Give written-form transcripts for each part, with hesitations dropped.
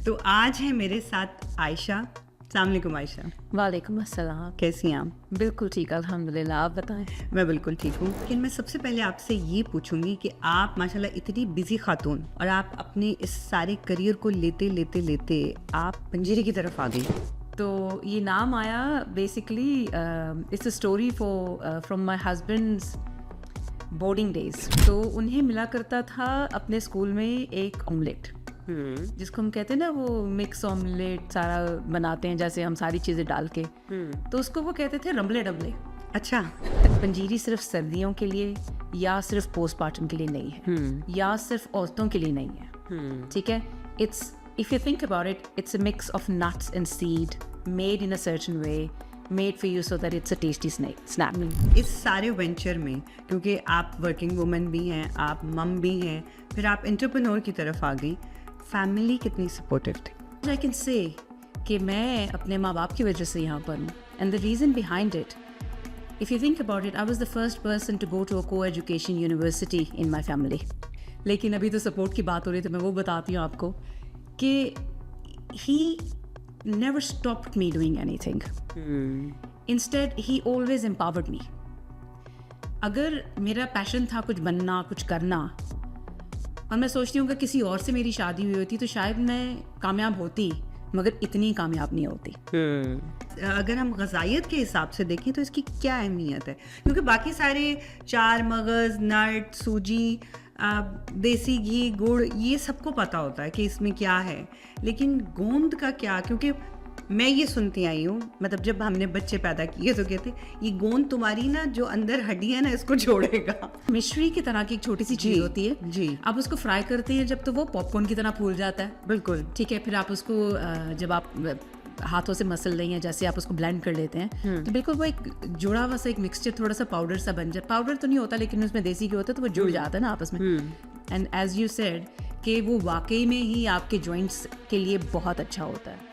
तो आज है मेरे साथ आयशा। अस्सलाम वालेकुम आयशा, वालेकुम अस्सलाम। कैसी हैं आप? बिल्कुल ठीक, अल्हम्दुलिल्लाह। आप बताएं। मैं बिल्कुल ठीक हूँ। लेकिन मैं सबसे पहले आपसे ये पूछूंगी कि आप माशाल्लाह इतनी बिजी खातून और आप अपने इस सारे करियर को लेते लेते लेते आप पंजीरी की तरफ आ गई। तो ये नाम आया basically it's a story from my husbands boarding days. तो उन्हें मिला करता था अपने स्कूल में एक ऑमलेट, जिसको हम कहते हैं ना, वो मिक्स ऑमलेट सारा बनाते हैं जैसे हम सारी चीज़ें डाल के। तो उसको वो कहते थे रंबले डबले। अच्छा, पंजीरी सिर्फ सर्दियों के लिए या सिर्फ पोस्टमार्टम के लिए नहीं है, या सिर्फ औरतों के लिए नहीं है। ठीक है, it's if you think about it, it's a mix of nuts and seed made in a certain way, made for you so that it's a tasty snack. इस सारे वेंचर में क्योंकि आप वर्किंग वुमन भी हैं, आप मम भी हैं, फिर आप एंटरप्रेन्योर की तरफ आ गई, फैमिली कितनी सपोर्टिव थी? आई कैन से कि मैं अपने माँ बाप की वजह से यहाँ पर हूँ, and the reason behind it, if you think about it, I was the first person to go to a coeducation university in my family. लेकिन अभी तो सपोर्ट की बात हो रही है, तो मैं वो बताती हूँ आपको कि he never stopped me doing anything. Instead he always empowered me. अगर मेरा पैशन था कुछ बनना, कुछ करना, और मैं सोचती हूँ कि किसी और से मेरी शादी हुई होती तो शायद मैं कामयाब होती, मगर इतनी कामयाब नहीं होती। अगर हम ग़िज़ाइयत के हिसाब से देखें तो इसकी क्या अहमियत है? क्योंकि बाकी सारे चार मगज़, नट, सूजी, देसी घी, गुड़, ये सबको पता होता है कि इसमें क्या है, लेकिन गोंद का क्या? क्योंकि मैं ये सुनती आई हूँ, मतलब जब हमने बच्चे पैदा किए तो कहते ये गोंद तुम्हारी ना जो अंदर हड्डी है ना, इसको जोड़ेगा। मिश्री की तरह की एक छोटी सी चीज़ होती है जी। आप उसको फ्राई करते हैं जब, तो वो पॉपकॉर्न की तरह फूल जाता है। बिल्कुल ठीक है, फिर आप उसको जब आप हाथों से मसल रही हैं, जैसे आप उसको ब्लेंड कर लेते हैं, तो बिल्कुल वो एक जुड़ा हुआ सा एक मिक्सचर, थोड़ा सा पाउडर सा बन जाए। पाउडर तो नहीं होता, लेकिन उसमें देसी घी होता है, तो वो जुड़ जाता है ना आपस में। एंड एज यू सेड कि वो वाकई में ही आपके जॉइंट्स के लिए बहुत अच्छा होता है।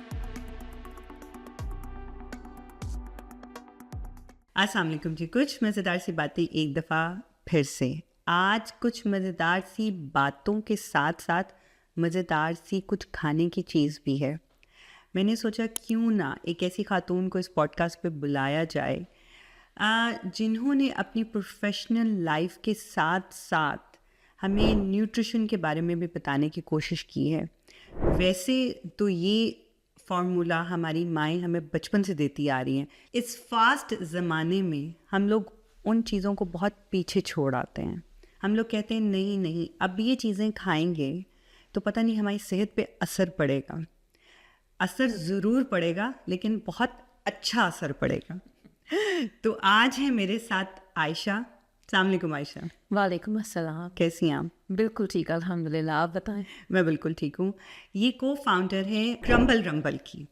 अस्सलाम वालेकुम जी। कुछ मज़ेदार सी बातें एक दफ़ा फिर से। आज कुछ मज़ेदार सी बातों के साथ साथ मज़ेदार सी कुछ खाने की चीज़ भी है। मैंने सोचा क्यों ना एक ऐसी खातून को इस पॉडकास्ट पे बुलाया जाए जिन्होंने अपनी प्रोफेशनल लाइफ के साथ साथ हमें न्यूट्रिशन के बारे में भी बताने की कोशिश की है। वैसे तो ये फार्मूला हमारी माएँ हमें बचपन से देती आ रही हैं। इस फास्ट ज़माने में हम लोग उन चीज़ों को बहुत पीछे छोड़ आते हैं। हम लोग कहते हैं नहीं नहीं, अब ये चीज़ें खाएंगे तो पता नहीं हमारी सेहत पे असर पड़ेगा। असर ज़रूर पड़ेगा, लेकिन बहुत अच्छा असर पड़ेगा। तो आज है मेरे साथ आयशा। अस्सलाम वालेकुम आयशा। वालेकुम अस्सलाम। कैसी हैं आप? बिल्कुल ठीक, अल्हम्दुलिल्लाह। आप बताएं। मैं बिल्कुल ठीक हूँ। ये को फाउंडर है क्रम्बल रंबल की,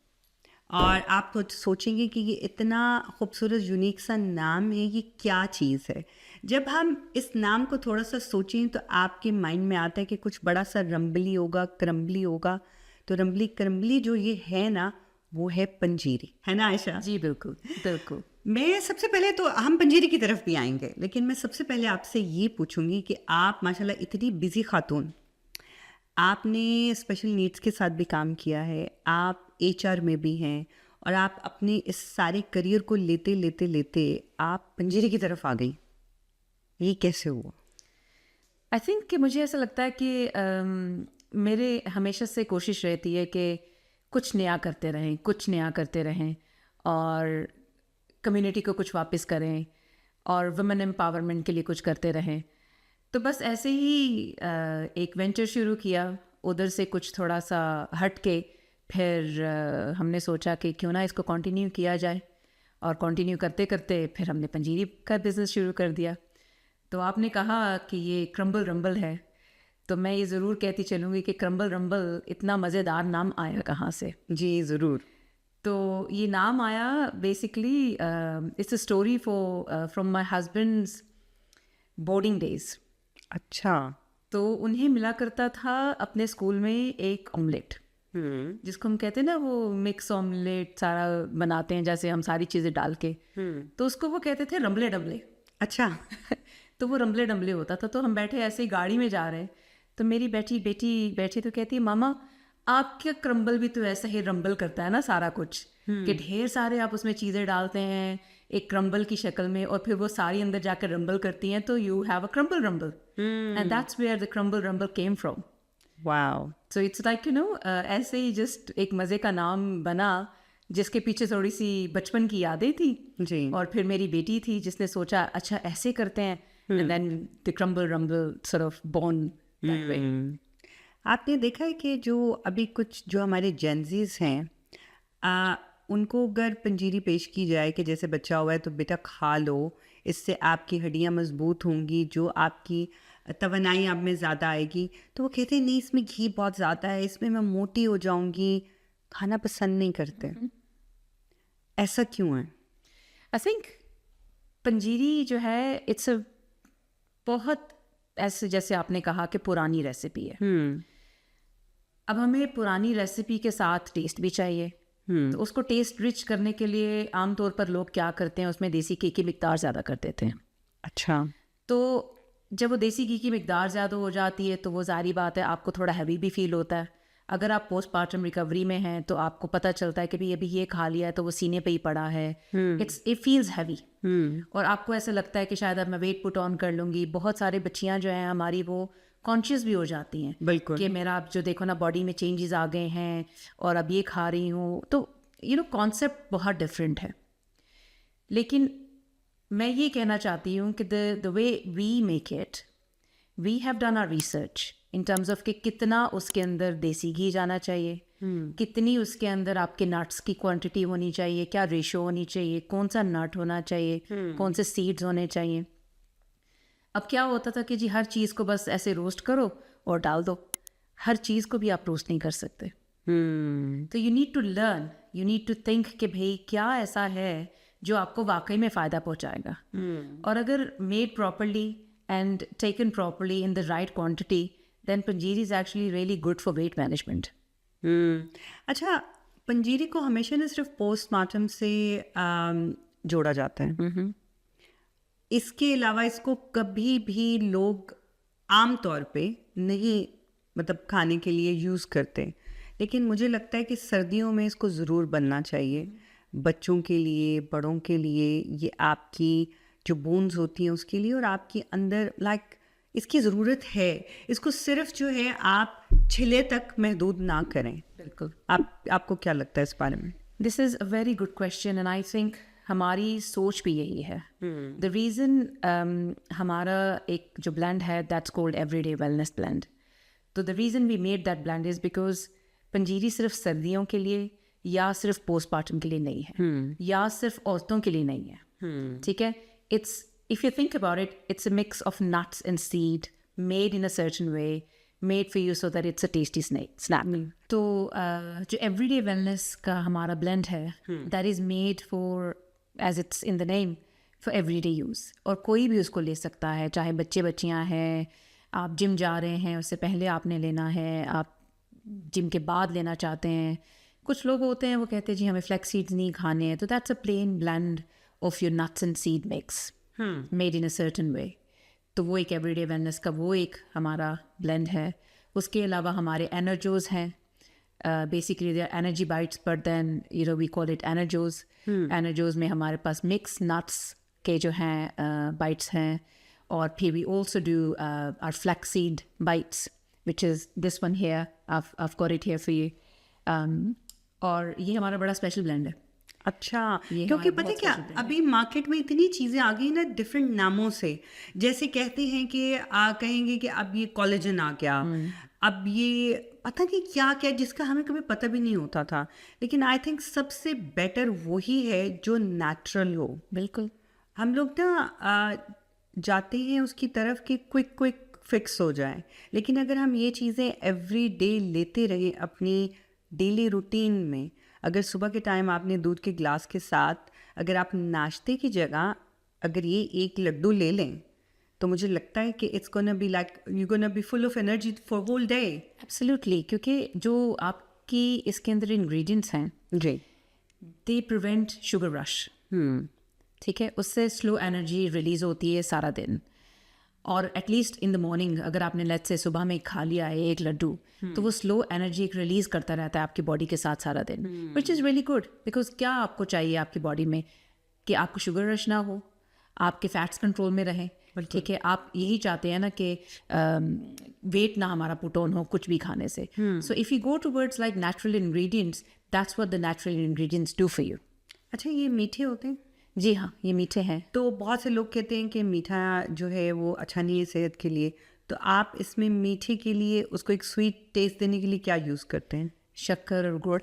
और आप कुछ सोचेंगे कि ये इतना खूबसूरत यूनिक सा नाम है, ये क्या चीज़ है? जब हम इस नाम को थोड़ा सा सोचें तो आपके माइंड में आता है कि कुछ बड़ा सा रंबली होगा, क्रम्बली होगा। तो रंबली क्रम्बली जो ये है ना, वो है पंजीरी, है ना आयशा? जी बिल्कुल बिल्कुल। मैं सबसे पहले तो हम पंजीरी की तरफ भी आएंगे, लेकिन मैं सबसे पहले आपसे ये पूछूंगी कि आप माशाल्लाह इतनी बिजी खातून, आपने स्पेशल नीड्स के साथ भी काम किया है, आप एचआर में भी हैं, और आप अपने इस सारे करियर को लेते लेते लेते आप पंजीरी की तरफ आ गई। ये कैसे हुआ? आई थिंक कि मुझे ऐसा लगता है कि मेरे हमेशा से कोशिश रहती है कि कुछ नया करते रहें, कुछ नया करते रहें, और कम्युनिटी को कुछ वापस करें, और वुमेन एम्पावरमेंट के लिए कुछ करते रहें। तो बस ऐसे ही एक वेंचर शुरू किया, उधर से कुछ थोड़ा सा हट के फिर हमने सोचा कि क्यों ना इसको कंटिन्यू किया जाए, और कंटिन्यू करते करते फिर हमने पंजीरी का बिज़नेस शुरू कर दिया। तो आपने कहा कि ये क्रम्बल रंबल है, तो मैं ये ज़रूर कहती चलूँगी कि क्रम्बल रंबल इतना मज़ेदार नाम आया कहाँ से। जी ज़रूर। तो ये नाम आया basically it's a story from my husbands boarding days. अच्छा। तो उन्हें मिला करता था अपने स्कूल में एक ऑमलेट, जिसको हम कहते हैं ना, वो मिक्स ऑमलेट सारा बनाते हैं जैसे हम सारी चीज़ें डाल के। तो उसको वो कहते थे रंबले डबले। अच्छा। तो वो रंबले डंबले होता था। तो हम बैठे ऐसे ही गाड़ी में जा रहे हैं, तो मेरी बेटी बैठी तो कहती है, मामा आपका क्रम्बल भी तो ऐसा ही रंबल करता है ना सारा कुछ, कि ढेर सारे आप उसमें चीज़ें डालते हैं एक क्रम्बल की शक्ल में, और फिर वो सारी अंदर जाकर रंबल करती हैं, तो you have a crumble rumble, and that's where the crumble rumble came from. Wow. So it's like ऐसे ही जस्ट एक मज़े का नाम बना, जिसके पीछे थोड़ी सी बचपन की यादें थी. जी. और फिर मेरी बेटी थी जिसने सोचा अच्छा ऐसे करते हैं, and then the crumble rumble sort of born that way. आपने देखा है कि जो अभी कुछ जो हमारे जेंजीज हैं, उनको अगर पंजीरी पेश की जाए कि जैसे बच्चा हुआ है तो बेटा खा लो, इससे आपकी हड्डियां मजबूत होंगी, जो आपकी तवानाई आप में ज़्यादा आएगी, तो वो कहते हैं नहीं इसमें घी बहुत ज़्यादा है, इसमें मैं मोटी हो जाऊंगी, खाना पसंद नहीं करते. ऐसा क्यों है? आई थिंक पंजीरी जो है इट्स अ बहुत ऐसे जैसे आपने कहा कि पुरानी रेसिपी है. अब हमें पुरानी रेसिपी के साथ टेस्ट भी चाहिए. तो उसको टेस्ट रिच करने के लिए आमतौर पर लोग क्या करते हैं, उसमें देसी घी की मिकदार ज़्यादा कर देते हैं. अच्छा. तो जब वो देसी घी की मिकदार ज़्यादा हो जाती है तो वो ज़ाहिर बात है आपको थोड़ा हैवी भी फील होता है. अगर आप पोस्टमार्टम रिकवरी में हैं तो आपको पता चलता है कि भाई अभी ये खा लिया है तो वो सीने पे ही पड़ा है, इट फील्स हैवी, और आपको ऐसा लगता है कि शायद अब मैं वेट पुट ऑन कर लूँगी. बहुत सारे बच्चियाँ जो हैं हमारी वो कॉन्शियस भी हो जाती हैं बिल्कुल. कि मेरा अब जो देखो ना बॉडी में चेंजेस आ गए हैं और अब ये खा रही हूँ, तो कॉन्सेप्ट बहुत डिफरेंट है. लेकिन मैं ये कहना चाहती हूँ कि the way we make it, we have done our research in terms of कि कितना उसके अंदर देसी घी जाना चाहिए, कितनी उसके अंदर आपके नट्स की क्वांटिटी होनी चाहिए, क्या रेशो होनी चाहिए, कौन सा नट होना चाहिए, कौन से सीड्स होने चाहिए. अब क्या होता था कि जी हर चीज़ को बस ऐसे रोस्ट करो और डाल दो. हर चीज़ को भी आप रोस्ट नहीं कर सकते. तो you need to learn, you need to think कि भाई क्या ऐसा है जो आपको वाकई में फ़ायदा पहुंचाएगा. और अगर made properly and taken properly in the right quantity, then panjiri is actually really good for weight management. अच्छा, पंजीरी को हमेशा ना सिर्फ पोस्टमार्टम से जोड़ा जाता है. इसके अलावा इसको कभी भी लोग आम तौर पे नहीं मतलब खाने के लिए यूज़ करते, लेकिन मुझे लगता है कि सर्दियों में इसको ज़रूर बनना चाहिए. बच्चों के लिए, बड़ों के लिए, ये आपकी जो बोन्स होती हैं उसके लिए, और आपके अंदर इसकी ज़रूरत है. इसको सिर्फ जो है आप छिले तक महदूद ना करें. बिल्कुल. आपको क्या लगता है इस बारे में? This is a very good question, and I think हमारी सोच भी यही है. द रीज़न हमारा एक जो ब्लेंड है that's called everyday wellness blend. तो the reason we made that blend is because panjiri सिर्फ सर्दियों के लिए या सिर्फ पोस्टमार्टम के लिए नहीं है, या सिर्फ औरतों के लिए नहीं है. ठीक है. It's if you think about it, it's a mix of nuts and seed made in a certain way, made for you so that it's a tasty snack. तो जो एवरीडे वेलनेस का हमारा ब्लेंड है that is made for, as it's in the name, for everyday use. और कोई भी उसको ले सकता है, चाहे बच्चे बच्चियाँ हैं, आप जिम जा रहे हैं उससे पहले आपने लेना है, आप जिम के बाद लेना चाहते हैं. कुछ लोग होते हैं वो कहते हैं जी हमें फ्लैक्स सीड्स नहीं खाने हैं, तो that's a plain blend of your nuts and seed mix made in a certain way. तो वो एक एवरीडे वेलनेस का वो एक हमारा ब्लेंड है. उसके अलावा हमारे एनर्जोज हैं. Basically they are energy bites, but then we call it Energoes. Energoes में हमारे पास मिक्स नट्स के जो हैं बाइट्स हैं, और फिर we also do our flax seed bites, which is this one here. I've got it here for you. और ये हमारा बड़ा स्पेशल ब्लेंड है. अच्छा, क्योंकि पता क्या, अभी मार्केट में इतनी चीज़ें आ गई ना डिफरेंट नामों से. जैसे कहते हैं कि कहेंगे कि अब ये कोलेजन आ गया, अब ये पता नहीं क्या क्या, जिसका हमें कभी पता भी नहीं होता था. लेकिन आई थिंक सबसे बेटर वही है जो नेचुरल हो. बिल्कुल. हम लोग ना जाते हैं उसकी तरफ कि क्विक फिक्स हो जाए, लेकिन अगर हम ये चीज़ें एवरी डे लेते रहें अपनी डेली रूटीन में, अगर सुबह के टाइम आपने दूध के गिलास के साथ अगर आप नाश्ते की जगह अगर ये एक लड्डू ले लें, तो मुझे लगता है कि it's gonna be like you gonna be full of energy for whole day. Absolutely. क्योंकि जो आपकी इसके अंदर इंग्रेडिएंट्स हैं जी, दे प्रिवेंट शुगर रश. ठीक है. उससे स्लो एनर्जी रिलीज होती है सारा दिन. और एटलीस्ट इन द मॉर्निंग अगर आपने लेट्स से सुबह में खा लिया है एक लड्डू, तो वो स्लो एनर्जी एक रिलीज करता रहता है आपकी बॉडी के साथ सारा दिन, which is really good. Because क्या आपको चाहिए आपकी बॉडी में कि आपको शुगर रश ना हो, आपके फैट्स कंट्रोल में रहें, ठीक है, आप यही चाहते हैं ना कि वेट ना हमारा पुट ऑन हो कुछ भी खाने से। So if you go towards like natural ingredients, that's what the natural ingredients do for you. अच्छा, ये मीठे होते हैं? जी हाँ, ये मीठे हैं। तो बहुत से लोग कहते हैं कि मीठा जो है वो अच्छा नहीं है सेहत के लिए, तो आप इसमें मीठे के लिए उसको एक स्वीट टेस्ट देने के लिए क्या यूज़ करते हैं? शक्कर और गुड़।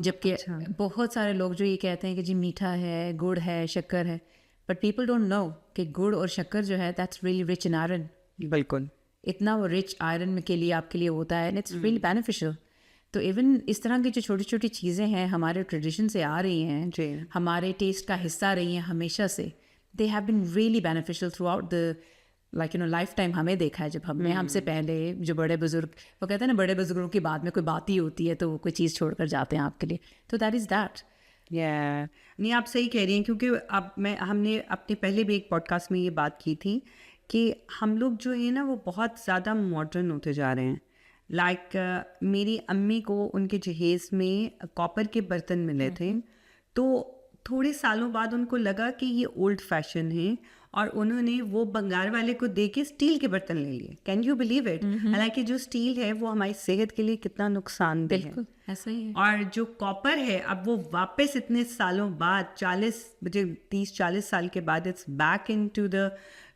जबकि अच्छा। बहुत सारे लोग जो ये कहते हैं कि जी मीठा है, गुड़ है, शक्कर है, बट पीपल डोंट नो कि गुड़ और शक्कर जो है that's really rich in iron. बिल्कुल। इतना वो रिच आयरन के लिए आपके लिए होता है, एंड इट्स रियली बेनिफिशियल। तो इवन इस तरह की जो छोटी छोटी चीज़ें हैं हमारे ट्रेडिशन से आ रही हैं, जी। हमारे टेस्ट का हिस्सा रही हैं हमेशा से, they have been really beneficial throughout the like lifetime. हमें देखा है जब हमने हमसे पहले जो बड़े बुजुर्ग, वो कहते हैं ना बड़े बुजुर्गों की बाद में कोई बात ही होती है तो वो कोई चीज़ छोड़ कर जाते हैं आपके लिए, तो दैट इज़ दैट। नहीं, आप सही कह रही हैं, क्योंकि अब हमने अपने पहले भी एक पॉडकास्ट में ये बात की थी कि हम लोग जो है ना वो बहुत ज़्यादा मॉडर्न होते जा रहे हैं। लाइक मेरी अम्मी को उनके जहेज़ में कॉपर के बर्तन मिले थे, तो थोड़े सालों बाद उनको लगा कि ये ओल्ड फैशन है और उन्होंने वो बंगाल वाले को दे के स्टील के बर्तन ले लिए। Can you believe it? हालांकि जो स्टील है वो हमारी सेहत के लिए कितना नुकसानदेह है। बिल्कुल ऐसा ही है। और जो कॉपर है अब वो वापस इतने सालों बाद 30-40 साल के बाद it's back in to the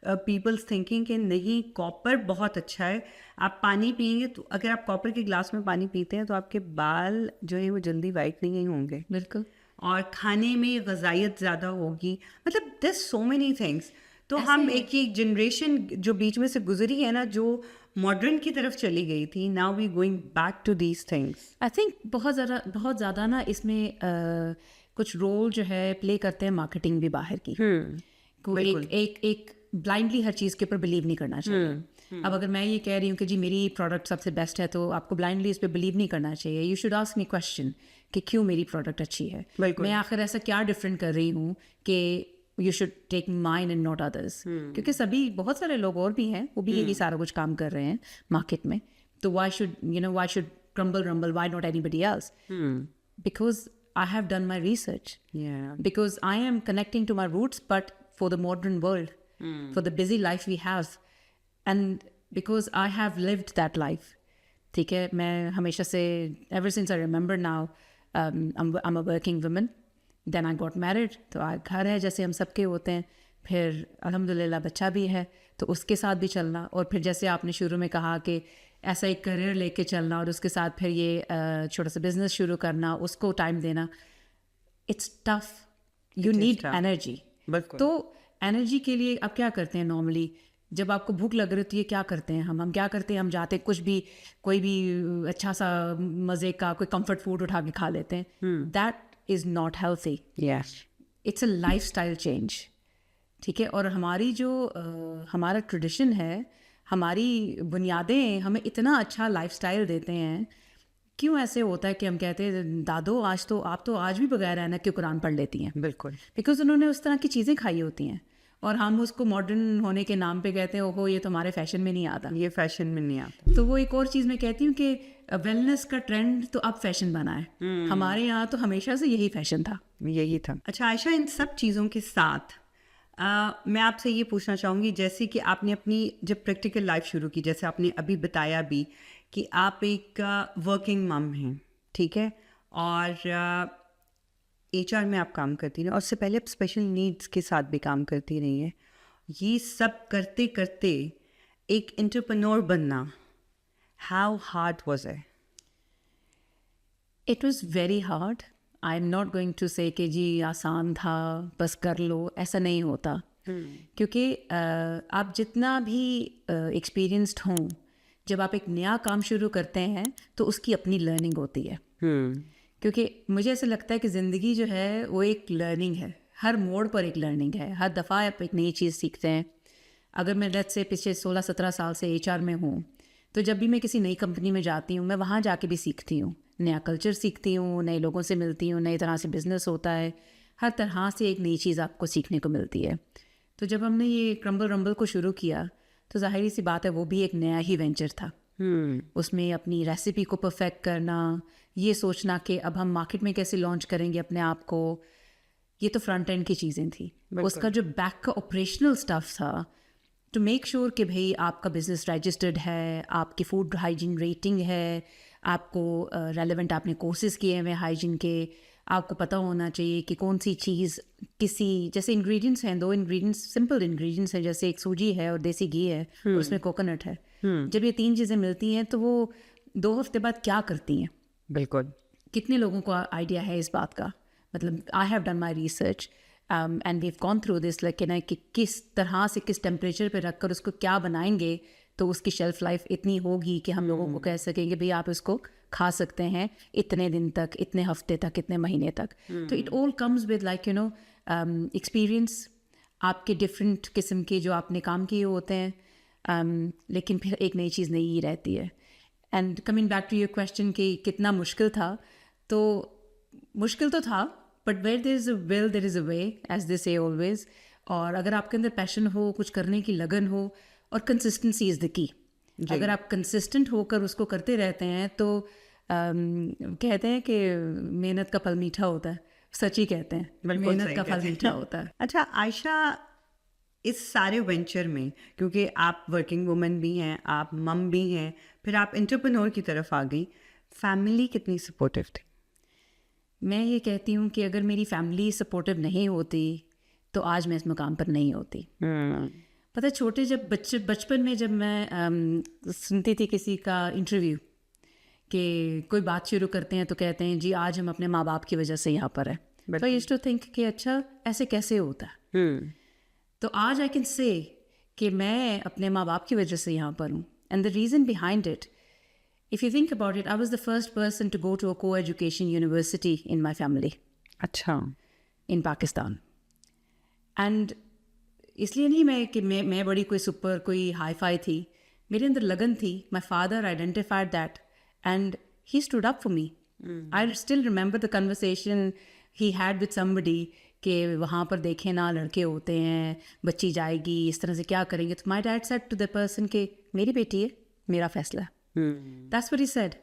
people's thinking कि नहीं, कॉपर बहुत अच्छा है। आप पानी पिएंगे तो अगर आप कॉपर के ग्लास में पानी पीते हैं तो आपके बाल जो है वो जल्दी वाइट नहीं होंगे, बिल्कुल। और खाने में ग़िज़ाइयत ज़्यादा होगी। मतलब दिस सो मेनी थिंग्स। तो हम एक ही जनरेशन जो बीच में से गुजरी है ना, जो मॉडर्न की तरफ चली गई थी, now we going back to these things. I think बहुत ज़्यादा ना इसमें कुछ रोल जो है प्ले करते हैं मार्केटिंग भी बाहर की। एक ब्लाइंडली हर चीज़ के ऊपर बिलीव नहीं करना चाहिए। अब अगर मैं ये कह रही हूँ कि जी मेरी प्रोडक्ट सबसे बेस्ट है, तो आपको ब्लाइंडली इस पर बिलीव नहीं करना चाहिए। You should ask me question कि क्यों मेरी प्रोडक्ट अच्छी है, मैं आखिर ऐसा क्या डिफरेंट कर रही हूँ कि you should take mine and not others. क्योंकि बहुत सारे लोग और भी हैं, वो भी यही सारा कुछ काम कर रहे हैं मार्केट में, तो why should crumble, why not anybody else? Because I have done my research. Because I am connecting to my roots, but for the modern world, for the busy life we have, and because I have lived that life. ठीक है, मैं हमेशा से ever since I remember now, I'm a working woman. Then I got married, तो घर है जैसे हम सबके होते हैं, फिर अल्हम्दुलिल्लाह बच्चा भी है, तो उसके साथ भी चलना, और फिर जैसे आपने शुरू में कहा कि ऐसा एक करियर लेके चलना और उसके साथ फिर ये छोटा सा बिजनेस शुरू करना, उसको टाइम देना, it's tough. You need energy. तो एनर्जी के लिए आप क्या करते हैं नॉर्मली? जब आपको भूख लग रही होती है क्या करते हैं हम क्या करते हैं, हम जाते हैं कोई भी अच्छा सा मज़े का कोई कंफर्ट फूड उठा के खा लेते हैं। That is not healthy. It's a life style change, ठीक है। और हमारी जो हमारा ट्रेडिशन है, हमारी बुनियादें हमें इतना अच्छा लाइफस्टाइल देते हैं, क्यों ऐसे होता है कि हम कहते हैं दादो आप तो आज भी बगैर ऐनक के कुरान पढ़ लेती हैं? बिल्कुल, बिकॉज उन्होंने उस तरह की चीज़ें खाई होती हैं, और हम उसको मॉडर्न होने के नाम पे कहते हैं ओहो ये तो हमारे फैशन में नहीं आता, ये फैशन में नहीं आता। तो वो एक और चीज़ मैं कहती हूँ कि वेलनेस का ट्रेंड तो अब फैशन बना है। हमारे यहाँ तो हमेशा से यही फैशन था, यही था। अच्छा आयशा, इन सब चीज़ों के साथ मैं आपसे ये पूछना चाहूँगी, जैसे कि आपने अपनी जब प्रैक्टिकल लाइफ शुरू की, जैसे आपने अभी बताया भी कि आप एक वर्किंग मम हैं, ठीक है, और HR में आप काम करती रही, और उससे पहले आप स्पेशल नीड्स के साथ भी काम करती रही हैं। ये सब करते करते एक एंटरप्रेन्योर बनना, how hard was it? It was very hard. I am not going to say कि जी आसान था बस कर लो, ऐसा नहीं होता। क्योंकि आप जितना भी एक्सपीरियंस्ड हों, जब आप एक नया काम शुरू करते हैं तो उसकी अपनी लर्निंग होती है। क्योंकि मुझे ऐसा लगता है कि ज़िंदगी जो है वो एक लर्निंग है, हर मोड़ पर एक लर्निंग है, हर दफ़ा आप एक नई चीज़ सीखते हैं। अगर मैं लेट्स से पिछले 16-17 साल से HR में हूँ, तो जब भी मैं किसी नई कंपनी में जाती हूँ, मैं वहाँ जाके भी सीखती हूँ, नया कल्चर सीखती हूँ, नए लोगों से मिलती हूँ, नई तरह से बिज़नेस होता है, हर तरह से एक नई चीज़ आपको सीखने को मिलती है। तो जब हमने ये क्रम्बल रम्बल को शुरू किया तो ज़ाहिर सी बात है वो भी एक नया ही वेंचर था। उसमें अपनी रेसिपी को परफेक्ट करना, ये सोचना कि अब हम मार्केट में कैसे लॉन्च करेंगे अपने आप को, ये तो फ्रंट एंड की चीज़ें थी। उसका जो बैक का ऑपरेशनल स्टफ था, टू मेक श्योर कि भाई आपका बिजनेस रजिस्टर्ड है, आपकी फूड हाइजीन रेटिंग है, आपको रेलेवेंट आपने कोर्सेज किए हुए हाइजीन के, आपको पता होना चाहिए कि कौन सी चीज़ किसी, जैसे इंग्रेडिएंट्स हैं, 2 इंग्रेडिएंट्स सिंपल इंग्रेडिएंट्स हैं, जैसे एक सूजी है और देसी घी है और उसमें कोकोनट है। जब ये 3 चीज़ें मिलती हैं तो वो 2 हफ्ते बाद क्या करती हैं? बिल्कुल। कितने लोगों को आइडिया है इस बात का? मतलब I have done my research and we have gone through this, like कि किस तरह से किस टेम्परेचर पे रखकर उसको क्या बनाएंगे तो उसकी शेल्फ लाइफ इतनी होगी कि हम लोगों को कह सकेंगे भाई आप इसको खा सकते हैं इतने दिन तक, इतने हफ्ते तक, इतने महीने तक। तो it all comes with like experience, आपके डिफरेंट किस्म के जो आपने काम किए होते हैं, लेकिन फिर एक नई चीज़ नई ही रहती है। And coming back to your question कि कितना मुश्किल था, तो मुश्किल तो था, but where there is a will there is a way, as they say always. और अगर आपके अंदर पैशन हो, कुछ करने की लगन हो, और कंसिस्टेंसी इज़ द की। अगर आप कंसिस्टेंट होकर उसको करते रहते हैं तो कहते हैं कि मेहनत का फल मीठा होता है, सच ही कहते हैं, मेहनत का फल मीठा होता है। अच्छा आयशा, इस सारे वेंचर में, क्योंकि आप वर्किंग वुमन भी हैं, आप मम भी हैं, फिर आप एंटरप्रेन्योर की तरफ आ गई, फैमिली कितनी सपोर्टिव थी? मैं ये कहती हूँ कि अगर मेरी फैमिली सपोर्टिव नहीं होती तो आज मैं इस मुकाम पर नहीं होती। पता है, छोटे जब बचपन में जब मैं सुनती थी किसी का इंटरव्यू कि कोई बात शुरू करते हैं तो कहते हैं जी आज हम अपने माँ बाप की वजह से यहाँ पर है, तो आई यूज्ड टू थिंक कि अच्छा ऐसे कैसे होता है। तो आज आई कैन से कि मैं अपने माँ बाप की वजह से यहाँ पर हूँ, and the reason behind it, if you think about it, I was the first person to go to a coeducation university in my family. अच्छा। इन पाकिस्तान। एंड इसलिए नहीं मैं बड़ी कोई हाई फाई थी, मेरे अंदर लगन थी। My father identified that and he stood up for me. I still remember the conversation he had with somebody कि वहाँ पर देखें ना लड़के होते हैं, बच्ची जाएगी, इस तरह से क्या करेंगे। तो my dad said to the person के मेरी बेटी है, मेरा फैसला है। That's what he said.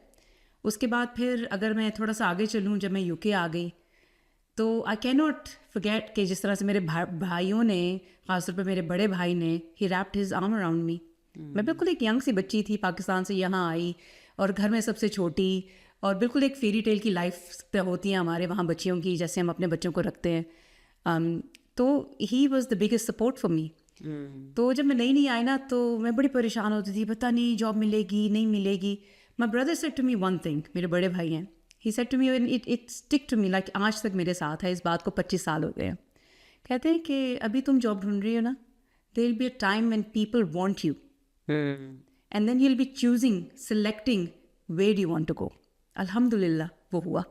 उसके बाद फिर अगर मैं थोड़ा सा आगे चलूँ, जब मैं यूके आ गई तो आई कैन नॉट फॉरगेट कि जिस तरह से मेरे भाइयों ने, ख़ासतौर पर मेरे बड़े भाई ने, he wrapped his arm around me. मैं बिल्कुल एक यंग सी बच्ची थी, पाकिस्तान से यहाँ आई और घर में सबसे छोटी, और बिल्कुल एक फेरी टेल की लाइफ होती है हमारे वहाँ बच्चियों की, जैसे हम अपने बच्चों को रखते हैं। तो he was the biggest support for me. तो जब मैं नई आई ना तो मैं बड़ी परेशान होती थी, पता नहीं जॉब मिलेगी नहीं मिलेगी। My brother said to me one thing, मेरे बड़े भाई हैं, he said to me and it stick to me, like आज तक मेरे साथ है, इस बात को 25 साल हो गए हैं। कहते हैं कि अभी तुम जॉब ढूंढ रही हो ना, there will be a time when people want you and then you will be choosing, selecting where you want to go. अल्हम्दुलिल्लाह वो हुआ।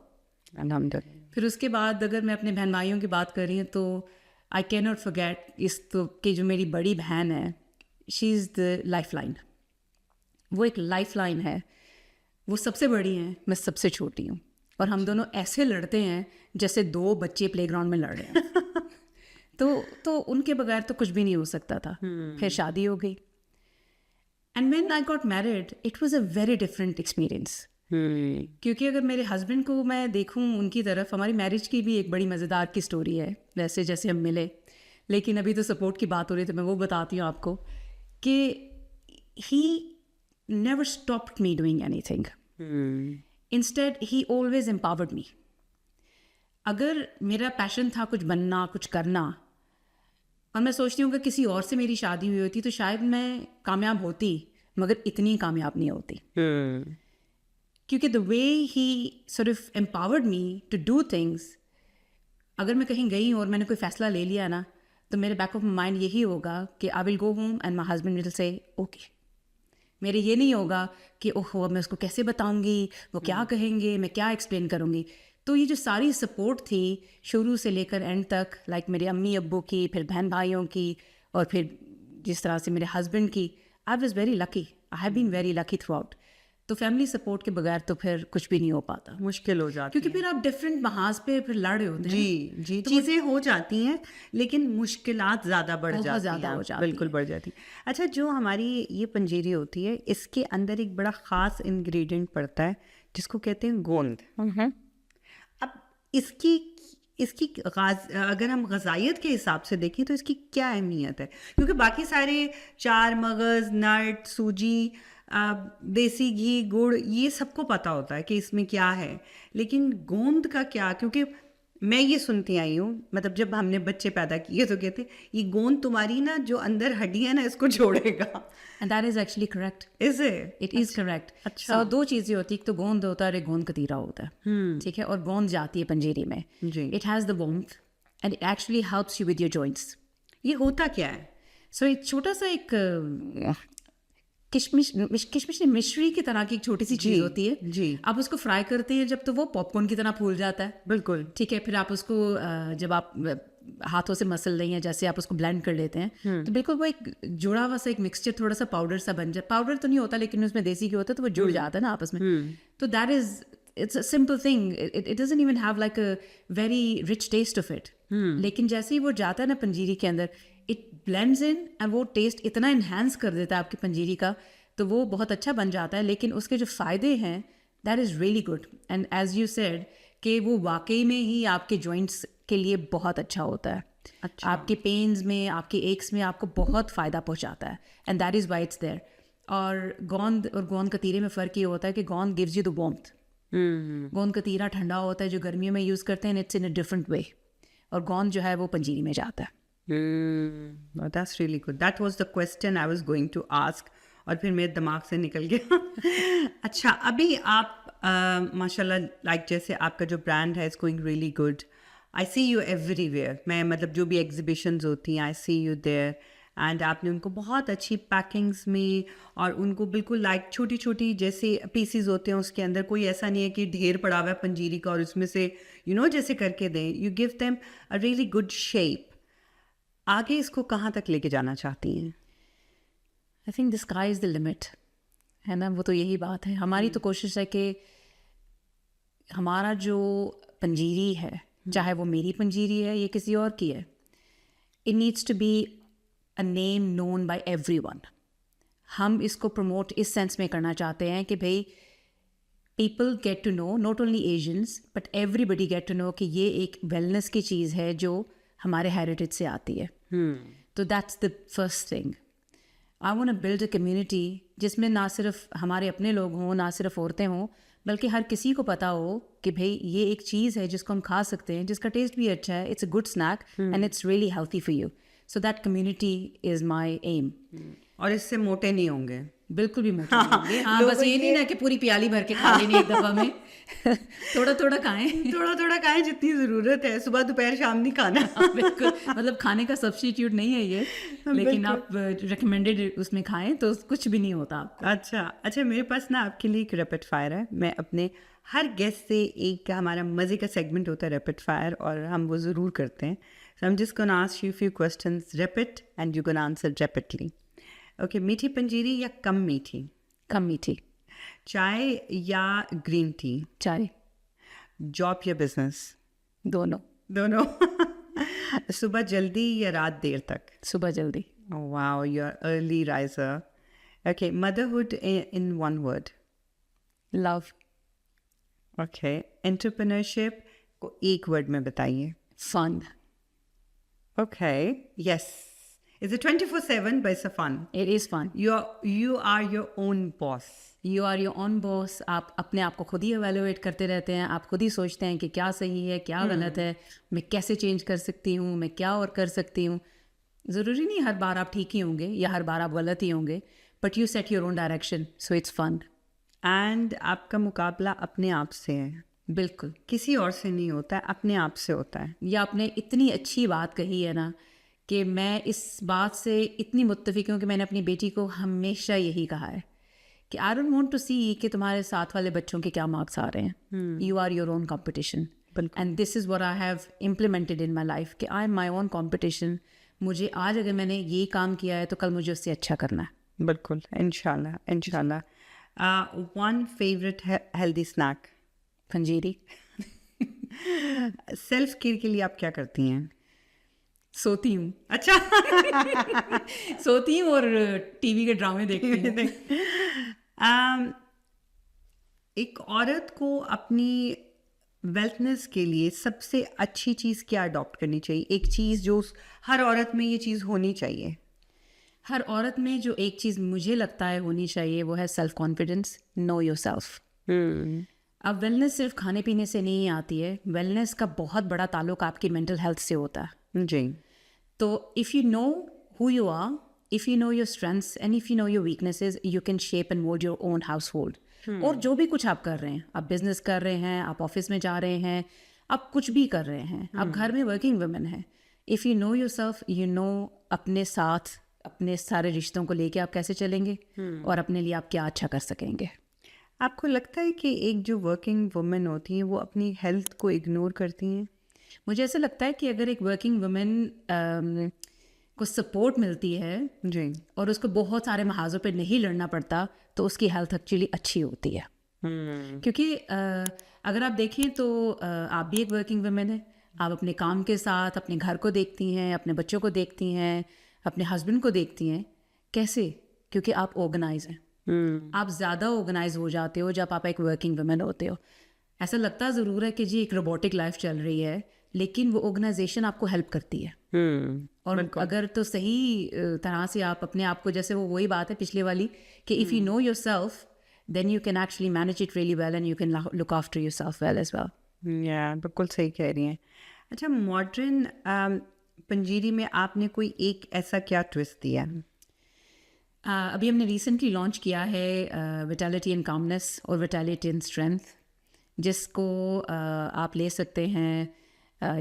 अल्हम्दुलिल्लाह। फिर उसके बाद अगर मैं अपने बहन भाइयों की बात कर रही हूँ तो आई कैन नॉट फॉरगेट इस तो कि जो मेरी बड़ी बहन है, she is the life line. वो एक लाइफ लाइन है, वो सबसे बड़ी हैं, मैं सबसे छोटी हूँ, और हम दोनों ऐसे लड़ते हैं जैसे 2 बच्चे प्लेग्राउंड में लड़ रहे हैं। तो उनके बगैर तो कुछ भी नहीं हो सकता था। फिर शादी हो गई and when I got married it was a very different experience. क्योंकि अगर मेरे हस्बैंड को मैं देखूं उनकी तरफ, हमारी मैरिज की भी एक बड़ी मज़ेदार की स्टोरी है वैसे जैसे हम मिले, लेकिन अभी तो सपोर्ट की बात हो रही है तो मैं वो बताती हूँ आपको कि ही never stopped me doing anything. Instead, he always empowered me. अगर मेरा पैशन था कुछ बनना, कुछ करना, और मैं सोचती हूँ कि किसी और से मेरी शादी हुई होती तो शायद मैं कामयाब होती, मगर इतनी कामयाब नहीं होती। क्योंकि the way he sort of empowered me to do things, अगर मैं कहीं गई और मैंने कोई फ़ैसला ले लिया ना, तो मेरे बैक ऑफ माइंड यही होगा कि I will go home and my husband will say okay. मेरे ये नहीं होगा कि ओहो मैं उसको कैसे बताऊंगी, वो क्या कहेंगे, मैं क्या एक्सप्लेन करूंगी। तो ये जो सारी सपोर्ट थी शुरू से लेकर एंड तक, लाइक मेरे अम्मी अब्बू की, फिर बहन भाइयों की, और फिर जिस तरह से मेरे हस्बैंड की, I was very lucky, I have been very lucky throughout. तो फैमिली सपोर्ट के बगैर तो फिर कुछ भी नहीं हो पाता, मुश्किल हो जाती क्योंकि फिर आप डिफरेंट महाज पे फिर लड़ रहे होते हैं। जी चीज़ें हो जाती हैं, लेकिन मुश्किलात ज़्यादा बढ़ बहुत जाती ज़्यादा हैं, हो जाती बिल्कुल बढ़ जाती हैं। अच्छा, जो हमारी ये पंजीरी होती है, इसके अंदर एक बड़ा ख़ास इंग्रेडिएंट पड़ता है जिसको कहते हैं गोंद। अब इसकी इसकी अगर हम गज़ाइयत के हिसाब से देखें तो इसकी क्या अहमियत है? क्योंकि बाकी सारे चार मगज़, नट, सूजी, देसी घी, गुड़, ये सबको पता होता है कि इसमें क्या है, लेकिन गोंद का क्या? क्योंकि मैं ये सुनती आई हूँ, मतलब जब हमने बच्चे पैदा किए तो कहते ये गोंद तुम्हारी ना जो अंदर हड्डी है ना इसको जोड़ेगा। And that is actually correct, is it is correct. अच्छा। दो चीज़ें होती है, एक तो गोंद होता है और एक गोंद कतीरा होता है, ठीक है, और गोंद जाती है पंजीरी में। जी। It has the warmth and it actually helps you with your joints. ये होता क्या है? सो एक छोटा सा एक किशमिश नहीं, मिश्री की तरह की एक छोटी सी चीज़ होती है जी। आप उसको फ्राई करते हैं जब, तो वो पॉपकॉर्न की तरह फूल जाता है, बिल्कुल ठीक है। फिर आप उसको जब आप हाथों से मसल रही हैं, जैसे आप उसको ब्लेंड कर लेते हैं, तो बिल्कुल वो एक जुड़ा हुआ सा एक मिक्सचर, थोड़ा सा पाउडर सा बन जाए। पाउडर तो नहीं होता, लेकिन उसमें देसी घी होता है, तो वो जुड़ जाता है ना आपस में। तो that is, it's a simple thing, it doesn't even have like a very rich taste of it, लेकिन जैसे ही वो जाता है ना पंजीरी के अंदर, इट ब्लेंड्स इन एंड वो टेस्ट इतना इन्हांस कर देता है आपकी पंजीरी का, तो वो बहुत अच्छा बन जाता है। लेकिन उसके जो फ़ायदे हैं, that is really good, and as you said कि वो वाकई में ही आपके जॉइंट्स के लिए बहुत अच्छा होता है। अच्छा। आपके पेन्स में, आपके एक्स में आपको बहुत फ़ायदा पहुंचाता है, and that is why it's there. और गोंद कतीरे में फ़र्क ये होता है कि गोंद गिव्स यू द वार्मथ, गोंद कतीरा ठंडा होता है जो गर्मियों में यूज़ करते हैं, it's in a different way, और गोंद जो है वो पंजीरी में जाता है। That's really good. That was the question I was going to ask, और फिर मेरे दिमाग से निकल गया। अच्छा, अभी आप माशाल्लाह, लाइक जैसे आपका जो ब्रांड है, it's going really good. I see you everywhere. मैं मतलब जो भी एग्जीबिशंस होती हैं, I see you there, and आपने उनको बहुत अच्छी पैकिंग्स में, और उनको बिल्कुल लाइक छोटी छोटी जैसे पीसीज होते हैं उसके अंदर, कोई ऐसा नहीं है कि ढेर पड़ा हुआ है पंजीरी का और उसमें से जैसे करके दें। You give them a really good shape. आगे इसको कहाँ तक लेके जाना चाहती हैं? I think the sky is the limit, है ना। वो तो यही बात है। हमारी तो कोशिश है कि हमारा जो पंजीरी है, चाहे वो मेरी पंजीरी है या किसी और की है, it needs to be a name known by everyone. हम इसको प्रमोट इस सेंस में करना चाहते हैं कि भाई people get to know, not only Asians but everybody get to know कि ये एक वेलनेस की चीज़ है जो हमारे हेरिटेज से आती है। तो that's the first thing. I want to build a community जिसमें ना सिर्फ हमारे अपने लोग हों, ना सिर्फ औरतें हों, बल्कि हर किसी को पता हो कि भाई ये एक चीज़ है जिसको हम खा सकते हैं, जिसका टेस्ट भी अच्छा है, it's a good snack and it's really healthy for you. So that community is my aim. और इससे मोटे नहीं होंगे? बिल्कुल भी मोटे नहीं होंगे। हाँ, बस ये नहीं ना कि पूरी प्याली भर के खा लेनी एक दफ़ा में। थोड़ा थोड़ा खाएं, थोड़ा थोड़ा खाएं जितनी ज़रूरत है, सुबह दोपहर शाम नहीं खाना। बिल्कुल, मतलब खाने का सब्स्टिट्यूट नहीं है ये, लेकिन आप रिकमेंडेड उसमें खाएं तो कुछ भी नहीं होता आपको। अच्छा, मेरे पास ना आपके लिए एक रैपिड फायर है। मैं अपने हर गेस्ट से एक हमारा मज़े का सेगमेंट होता है रैपिड फायर, और हम वो ज़रूर करते हैं। So I am just gonna ask you few questions rapid and you gonna answer rapidly. Okay, मीठी पंजीरी या कम मीठी? कम मीठी। चाय या ग्रीन टी? चाय। जॉब या बिजनेस? दोनों। सुबह जल्दी या रात देर तक? सुबह जल्दी। Wow, you are early riser. Okay, motherhood in one word? Love. Okay, entrepreneurship को एक वर्ड में बताइए। Fun. Okay, yes. Is it 24/7? But it's a fun. It is fun. You are your own boss. You are your own boss. आप अपने आप को खुद ही evaluate करते रहते हैं। आप खुद ही सोचते हैं कि क्या सही है, क्या गलत है, मैं कैसे चेंज कर सकती हूँ, मैं क्या और कर सकती हूँ। ज़रूरी नहीं हर बार आप ठीक ही होंगे या हर बार आप गलत ही होंगे, but you set your own direction, so it's fun. And आपका मुकाबला अपने आप से है। बिल्कुल, किसी और से नहीं होता है, अपने आप से होता है। या आपने इतनी अच्छी बात कही है ना कि मैं इस बात से इतनी मुत्तफिक हूँ कि मैंने अपनी बेटी को हमेशा यही कहा है कि आई डोंट वांट टू सी कि तुम्हारे साथ वाले बच्चों के क्या मार्क्स आ रहे हैं। You are your own competition, and this is what I have implemented in my life कि I am my own competition. मुझे आज अगर मैंने ये काम किया है तो कल मुझे उससे अच्छा करना है। बिल्कुल, इंशाल्लाह। One favourite healthy snack? Panjiri. Self care के लिए आप क्या करती हैं? सोती हूँ। अच्छा। सोती हूँ और टीवी के ड्रामे देखती हूँ। एक औरत को अपनी वेल्थनेस के लिए सबसे अच्छी चीज़ क्या अडॉप्ट करनी चाहिए? एक चीज़ जो हर औरत में ये चीज़ होनी चाहिए। हर औरत में जो एक चीज़ मुझे लगता है होनी चाहिए वो है self confidence, know your self. अब वेलनेस सिर्फ खाने पीने से नहीं आती है, वेलनेस का बहुत बड़ा ताल्लुक आपकी मेंटल हेल्थ से होता है। जी। तो if you know who you are, if you know your strengths and if you know your weaknesses, you can shape and mould your own household. और जो भी कुछ आप कर रहे हैं, आप बिजनेस कर रहे हैं, आप ऑफिस में जा रहे हैं, आप कुछ भी कर रहे हैं, आप घर में वर्किंग वुमेन हैं, if you know your self, you know अपने साथ अपने सारे रिश्तों को लेके आप कैसे चलेंगे और अपने लिए आप क्या अच्छा कर सकेंगे। आपको लगता है कि एक जो वर्किंग वुमेन होती है वो अपनी हेल्थ को इग्नोर करती हैं? मुझे ऐसा लगता है कि अगर एक वर्किंग वुमेन को सपोर्ट मिलती है जी। और उसको बहुत सारे महाजों पे नहीं लड़ना पड़ता तो उसकी हेल्थ एक्चुअली अच्छी होती है। क्योंकि अगर आप देखें तो आप भी एक वर्किंग वुमेन है, आप अपने काम के साथ अपने घर को देखती हैं, अपने बच्चों को देखती हैं, अपने हस्बैंड को देखती हैं। कैसे? क्योंकि आप ऑर्गेनाइज हैं। आप ज़्यादा ऑर्गेनाइज हो जाते हो जब आप एक वर्किंग वुमेन होते हो। ऐसा लगता ज़रूर है कि जी एक रोबोटिक लाइफ चल रही है, लेकिन वो ऑर्गेनाइजेशन आपको हेल्प करती है। और अगर तो सही तरह से आप अपने आप को, जैसे वो वही बात है पिछले वाली कि if you know yourself then you can actually manage it really well and you can look after yourself well as well. या बिल्कुल सही कह रही हैं। अच्छा, मॉडर्न पंजीरी में आपने कोई एक ऐसा क्या ट्विस्ट दिया? अभी हमने रिसेंटली लॉन्च किया है विटैलिटी एंड कामनेस और विटैलिटी एंड स्ट्रेंथ, जिसको आप ले सकते हैं,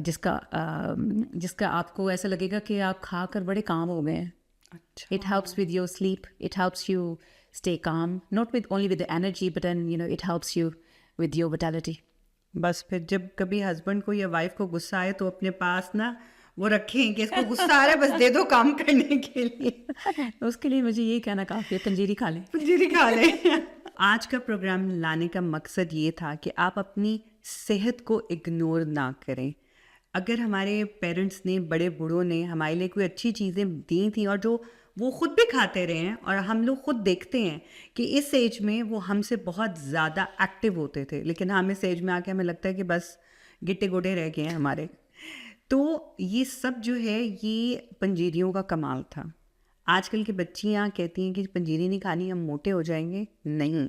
जिसका आपको ऐसा लगेगा कि आप खाकर बड़े काम हो गए हैं। अच्छा। It helps with your sleep, it helps you stay calm, not with only with the energy but and you know it helps you with your vitality. बस फिर जब कभी हस्बैंड को या वाइफ को गुस्सा आए तो अपने पास ना वो रखें कि इसको गुस्सा आ रहा है, बस दे दो काम करने के लिए। उसके लिए मुझे ये कहना काफ़ी है, पंजीरी खा लें। पंजीरी खा लें। आज का प्रोग्राम लाने का मकसद ये था कि आप अपनी सेहत को इग्नोर ना करें। अगर हमारे पेरेंट्स ने, बड़े बूढ़ों ने हमारे लिए कोई अच्छी चीज़ें दी थी और जो वो खुद भी खाते रहे हैं और हम लोग खुद देखते हैं कि इस एज में वो हमसे बहुत ज़्यादा एक्टिव होते थे, लेकिन हम इस एज में आके हमें लगता है कि बस गिट्टे गोटे रह गए हैं हमारे। तो ये सब जो है ये पंजीरियों का कमाल था। आजकल की बच्चियाँ कहती हैं कि पंजीरी नहीं खानी, हम मोटे हो जाएंगे। नहीं,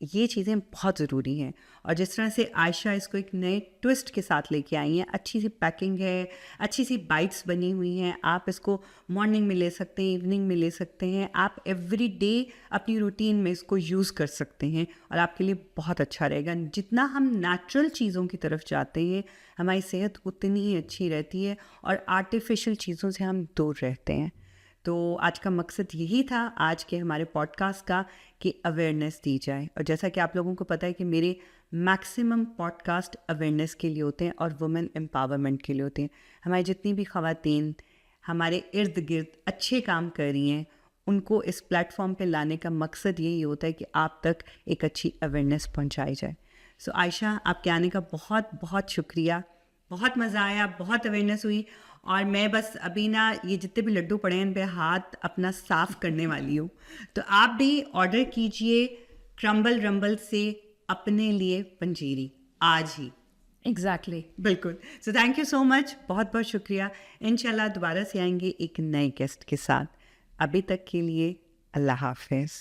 ये चीज़ें बहुत ज़रूरी हैं। और जिस तरह से आयशा इसको एक नए ट्विस्ट के साथ लेके आई हैं, अच्छी सी पैकिंग है, अच्छी सी बाइट्स बनी हुई हैं, आप इसको मॉर्निंग में ले सकते हैं, इवनिंग में ले सकते हैं, आप एवरी डे अपनी रूटीन में इसको यूज़ कर सकते हैं और आपके लिए बहुत अच्छा रहेगा। जितना हम नेचुरल चीज़ों की तरफ जाते हैं हमारी सेहत उतनी ही अच्छी रहती है और आर्टिफिशियल चीज़ों से हम दूर रहते हैं। तो आज का मकसद यही था आज के हमारे पॉडकास्ट का कि अवेयरनेस दी जाए। और जैसा कि आप लोगों को पता है कि मेरे मैक्सिमम पॉडकास्ट अवेयरनेस के लिए होते हैं और वुमेन एम्पावरमेंट के लिए होते हैं। हमारी जितनी भी ख़वातीन हमारे इर्द गिर्द अच्छे काम कर रही हैं, उनको इस प्लेटफॉर्म पे लाने का मकसद यही होता है कि आप तक एक अच्छी अवेयरनेस पहुंचाई जाए। सो आयशा, आपके आने का बहुत बहुत शुक्रिया। बहुत मज़ा आया, बहुत अवेयरनेस हुई। और मैं बस अभी ना ये जितने भी लड्डू पड़े हैं इन पे हाथ अपना साफ़ करने वाली हूँ। तो आप भी ऑर्डर कीजिए क्रम्बल रंबल से अपने लिए पंजीरी आज ही। एग्जैक्टली, बिल्कुल। So thank you so much, बहुत बहुत शुक्रिया। इंशाल्लाह दोबारा से आएंगे एक नए गेस्ट के साथ। अभी तक के लिए अल्लाह हाफिज़।